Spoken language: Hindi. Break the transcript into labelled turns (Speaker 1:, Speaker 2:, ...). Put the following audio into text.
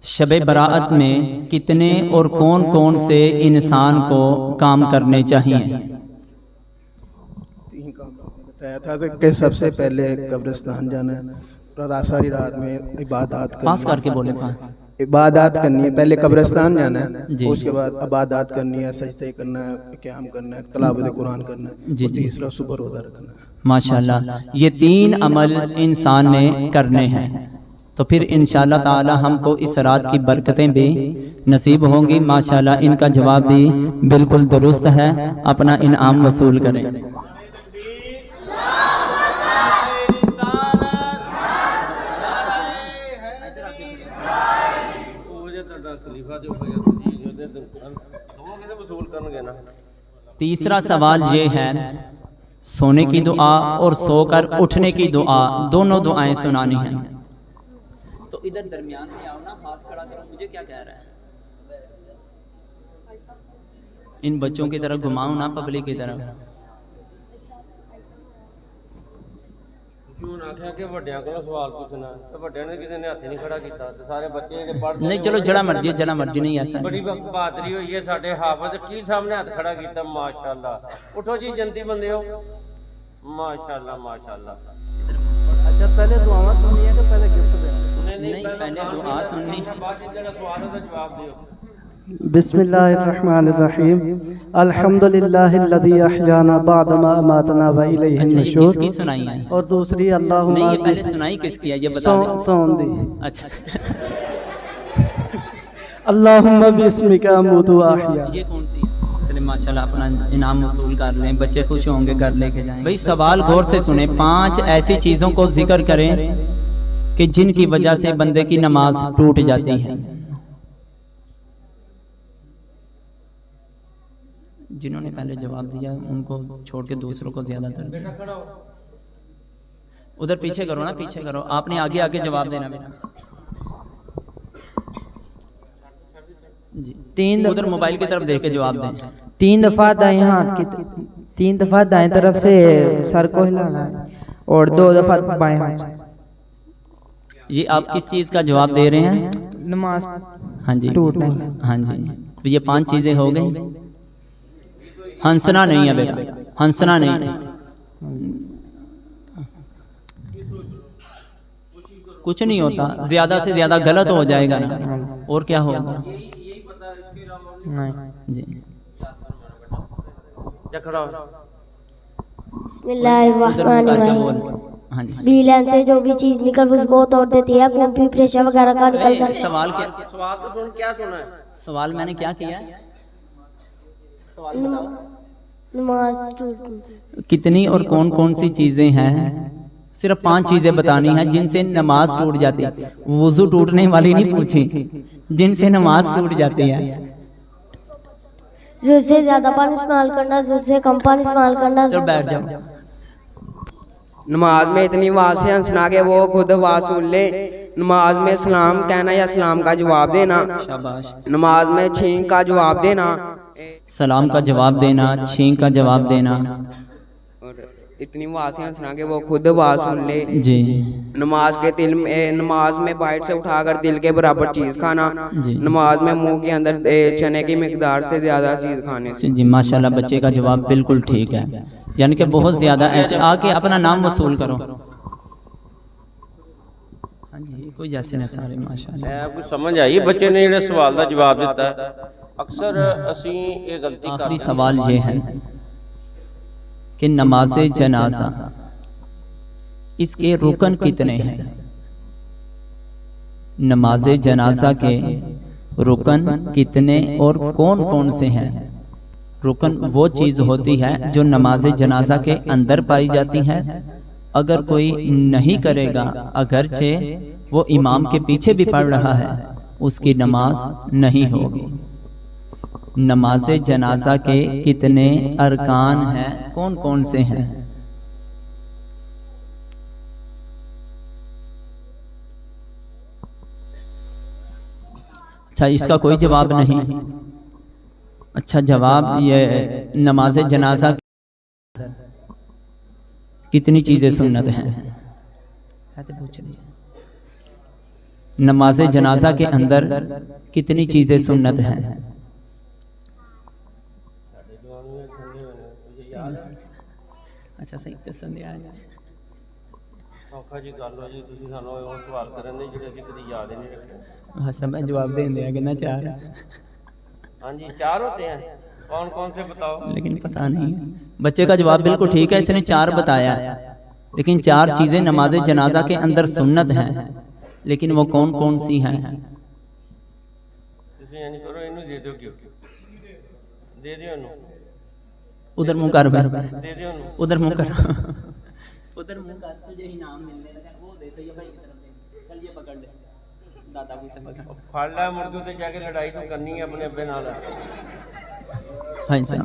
Speaker 1: शब बराअत में कितने और कौन कौन से इंसान को काम करने चाहिए?
Speaker 2: तीन काम बताया था कि सबसे पहले कब्रिस्तान जाना है और सारी रात में इबादत
Speaker 1: पास
Speaker 2: करनी
Speaker 1: करके बोले पास।
Speaker 2: है। इबादत करनी है, पहले कब्रिस्तान जाना है,
Speaker 1: जी।
Speaker 2: उसके बाद इबादत करनी है, सजदे करना है, क़याम करना है, तिलावत कुरान करना है,
Speaker 1: जी,
Speaker 2: और
Speaker 1: जी।
Speaker 2: तीसरा सुबह रोज़ा रखना है।
Speaker 1: माशाल्लाह, ये तीन अमल इंसान ने करने हैं, तो फिर इंशाअल्लाह ताला हमको इस रात की बरकतें भी नसीब होंगी। माशाल्लाह, इनका जवाब भी बिल्कुल दुरुस्त है। अपना इनाम वसूल करें। तीसरा सवाल ये है, सोने की दुआ और सोकर उठने की दुआ, दोनों दुआएं सुनानी हैं। तो इधर दरमियान में आओ ना, हाथ खड़ा करो। मुझे क्या कह रहा है? इन बच्चों की तरफ घुमाओ ना, पब्लिक की तरफ। नहीं, चलो जड़ा मर्जी, जड़ा मर्जी नहीं ऐसा
Speaker 3: बड़ी बहादुरी हुई है साडे हाफिज की सामने हाथ खड़ा किया। माशाअल्लाह, उठो जी जंती बंदे हो। माशाअल्लाह माशाअल्लाह।
Speaker 2: अच्छा, पहले दुआवां सुननी है कि पहले गिफ्ट देना?
Speaker 1: नहीं, पहले दुआ सुननी।
Speaker 3: बाद में जरा सवाल है जवाब दियो।
Speaker 4: बिस्मिल्लाहिर्रहमानिर्रहीम। अल्हम्दुलिल्लाहिल्लज़ी अहयाना बअदमा अमातना व इलैहि
Speaker 1: अच्छा, ये
Speaker 4: नशूर।
Speaker 1: किसकी सुनाई है?
Speaker 4: और दूसरी अल्लाहुम्मा
Speaker 1: नहीं, ये पहले सुनाई किसकी है ये बता दें।
Speaker 4: सौन दी।
Speaker 1: अच्छा,
Speaker 4: अल्लाहुम्मा बिस्मिका अमूतु व अहया।
Speaker 1: ये कौन सी है? चलिए माशाल्लाह, अपना इनाम वसूल कर लें, बच्चे खुश होंगे, घर लेके जाएं। भाई सवाल गौर से सुने। 5 ऐसी चीज़ों को जिक्र करें कि जिनकी वजह से बंदे की नमाज टूट जाती है। जिन्होंने पहले जवाब दिया उनको छोड़ के दूसरों को ज्यादातर। उधर पीछे करो ना, पीछे करो। आपने आगे आगे जवाब देना बेटा जी।
Speaker 5: 3
Speaker 1: उधर मोबाइल की तरफ देख के जवाब दें।
Speaker 5: 3 दफा दाएं हाथ की 3 दफा दाएं तरफ से सर को हिलाना है और 2 दफा बाएं हाथ से।
Speaker 1: ये आप किस चीज का जवाब दे रहे हैं?
Speaker 5: नमाज
Speaker 1: हाँ जी,
Speaker 5: टूटना।
Speaker 1: हाँ जी। तो ये 5 चीजें हो गई। हंसना नहीं है बेटा, हंसना नहीं। कुछ नहीं होता, ज्यादा से ज्यादा गलत हो जाएगा ना, और क्या होगा।
Speaker 5: नहीं
Speaker 1: जी,
Speaker 6: बिस्मिल्लाहिर्रहमानिर्रहीम।
Speaker 1: हाँ जी।
Speaker 6: बीलन से जो भी चीज निकल उसको तोड़ देती है, खून भी प्रेशर वगैरह का निकल कर।
Speaker 1: सवाल क्या?
Speaker 3: सवाल तो सुन, क्या सुना है?
Speaker 1: सवाल मैंने क्या किया? सवाल बताओ।
Speaker 6: नमाज टूट
Speaker 1: कितनी और कौन कौन सी चीजें हैं? सिर्फ 5 चीजें बतानी हैं जिनसे नमाज टूट जाती है। वुजू टूटने वाली नहीं पूछी, जिनसे नमाज टूट जाती है।
Speaker 6: जोर से ज्यादा पानी इस्तेमाल करना, जोर से कम पानी इस्तेमाल करना।
Speaker 1: चलो बैठ जाओ।
Speaker 7: नमाज में इतनी आवाज से हंसना कि वो खुद आवाज सुन ले। नमाज में सलाम कहना या सलाम का जवाब देना।
Speaker 1: शाबाश।
Speaker 7: नमाज में छींक का जवाब देना।
Speaker 1: सलाम का जवाब देना, छींक का जवाब देना।
Speaker 7: और इतनी आवाज से हंसना कि वो खुद आवाज सुन ले
Speaker 1: जी।
Speaker 7: नमाज के दिल में, नमाज में बाइट से उठाकर दिल के बराबर चीज खाना।
Speaker 1: जी।
Speaker 7: नमाज में मुंह के अंदर चने की मिकदार से ज्यादा चीज खाने से।
Speaker 1: जी माशाल्लाह, बच्चे का जवाब बिल्कुल ठीक है, यानी कि बहुत ज्यादा। ऐसे आके अपना नाम वसूल करो। हाँ जी, कोई जैसे न सारे माशाल्लाह।
Speaker 3: मैं कुछ समझ आई बच्चे ने जेड़े सवाल का जवाब दिता है। अक्सर असी ये गलती
Speaker 1: आखिरी सवाल ये है कि नमाज जनाजा, इसके रुकन कितने हैं? नमाज जनाजा के रुकन कितने और कौन कौन से हैं? रुकन वो चीज होती है जो नमाज जनाजा के अंदर पाई जाती है। अगर कोई नहीं करेगा, अगरचे वो इमाम के पीछे भी पढ़ रहा है, उसकी नमाज नहीं होगी। नमाज जनाजा के कितने अरकान हैं, कौन कौन से हैं? अच्छा, इसका कोई जवाब नहीं। अच्छा, जवाब ये नमाज जनाजा कितनी चीजें सुन्नत हैं? नमाज जनाजा के अंदर कितनी चीज़ें सुन्नत हैं? अच्छा सही पसंद आया
Speaker 3: ਔਖਾ ਜੀ ਗੱਲ ਹੋ ਜੀ ਤੁਸੀਂ ਸਾਨੂੰ ਉਹ ਸਵਾਲ ਕਰਨ ਦੇ ਜਿਹੜੇ ਅਸੀਂ ਕਦੀ ਯਾਦ ਹੀ ਨਹੀਂ ਰੱਖੇ
Speaker 1: हाँ सब मैं जवाब दे दिया कितना चार है,
Speaker 3: हाँ जी 4 होते हैं कौन कौन से बताओ
Speaker 1: लेकिन पता नहीं है। बच्चे का जवाब बिल्कुल ठीक है, इसने 4 बताया, लेकिन 4 चीज़ें नमाज जनाजा के अंदर सुन्नत हैं, लेकिन वो कौन कौन सी हैं?
Speaker 3: ਤੁਸੀਂ ਇੰਜ ਕਰੋ ਇਹਨੂੰ ਦੇ ਦਿਓ ਕਿਉਂ ਦੇ ਦਿਓ ਇਹਨੂੰ
Speaker 1: उधर मुंह कर भाई,
Speaker 3: ਦੇ ਦਿਓ ਇਹਨੂੰ
Speaker 1: उधर मुंह कर, उधर मुंह कर, तुझे इनाम मिलने लगा वो दे तो ये भाई की तरफ दे, चल ये पकड़ ले दादा भी से पकड़।
Speaker 3: ਫੜ ਲੈ ਮੁਰਗੇ ਤੇ ਜਾ ਕੇ ਲੜਾਈ ਤੂੰ ਕਰਨੀ ਹੈ ਆਪਣੇ ਅੱਬੇ ਨਾਲ
Speaker 1: हाँ जी साहब।